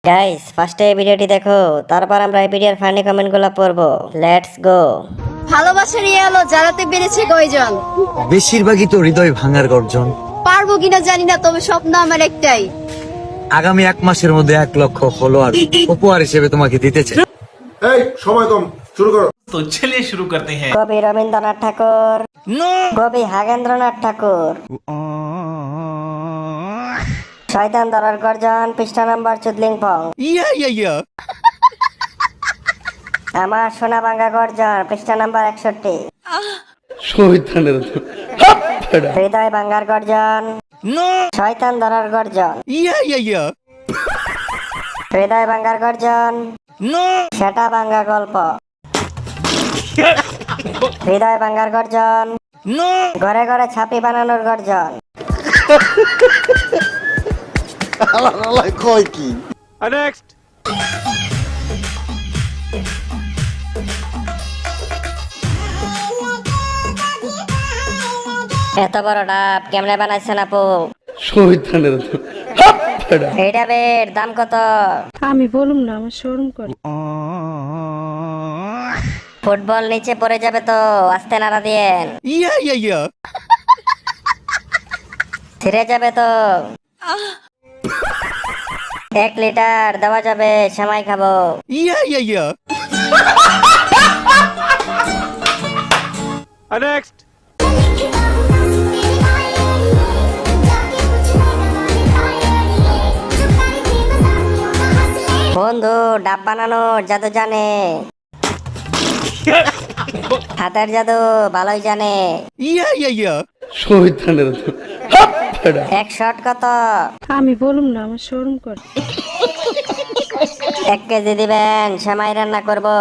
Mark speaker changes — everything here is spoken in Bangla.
Speaker 1: গাইস ফার্স্টে ভিডিওটি দেখো, তারপর আমরা এই ভিডিওর ফানি কমেন্টগুলো পড়বো। Let's go.
Speaker 2: ভালোবাসা নিয়ে এলো জ্বালাতে পেরেছে কয়জন?
Speaker 3: বেশিরভাগই তো হৃদয় ভাঙার গর্জন।
Speaker 2: পারবো কিনা জানি না, তবে স্বপ্ন আমার একটাই।
Speaker 3: আগামী 1 মাসের মধ্যে 1 লক্ষ ফলোয়ার উপহার হিসেবে তোমাকে দিতে চাই।
Speaker 4: এই সময় কম, শুরু করো।
Speaker 5: तो चलिए शुरू करते हैं।
Speaker 1: কবি রবীন্দ্রনাথ ঠাকুর, কবি হাগেন্দ্রনাথ ঠাকুর। শয়তান ধরার গর্জন, পৃষ্ঠা নাম্বার চুদলিংপং। আমার সোনা ভাঙ্গা গর্জন, পৃষ্ঠা নাম্বার 61। হৃদয় ভাঙ্গার গর্জন, শয়তান ধরার গর্জন। হৃদয় ভাঙ্গার গর্জন, সেটা ভাঙ্গা গল্প। হৃদয় ভাঙ্গার গর্জন, ঘরে ঘরে ছাপি বানানোর গর্জন। এত বড় ডাব কেমনে বানাইছেন আপু? এই ডাবের দাম কত?
Speaker 6: আমি বলুম না, আমার শোরুম করে।
Speaker 1: ফুটবল নিচে পড়ে যাবে তো, আস্তে নাড়া দিয়েন। ছিঁড়ে যাবে তো। 1 লিটার দেওয়া যাবে, সেমাই খাবো। বন্ধু ডাব বানানোর জাদু জানে, হাতের জাদু ভালোই জানে। 1 শট কত?
Speaker 6: আমি বলুম না, আমার শোরুম করে।
Speaker 1: 1 কেজি দিবেন, সেমাই রান্না করবো।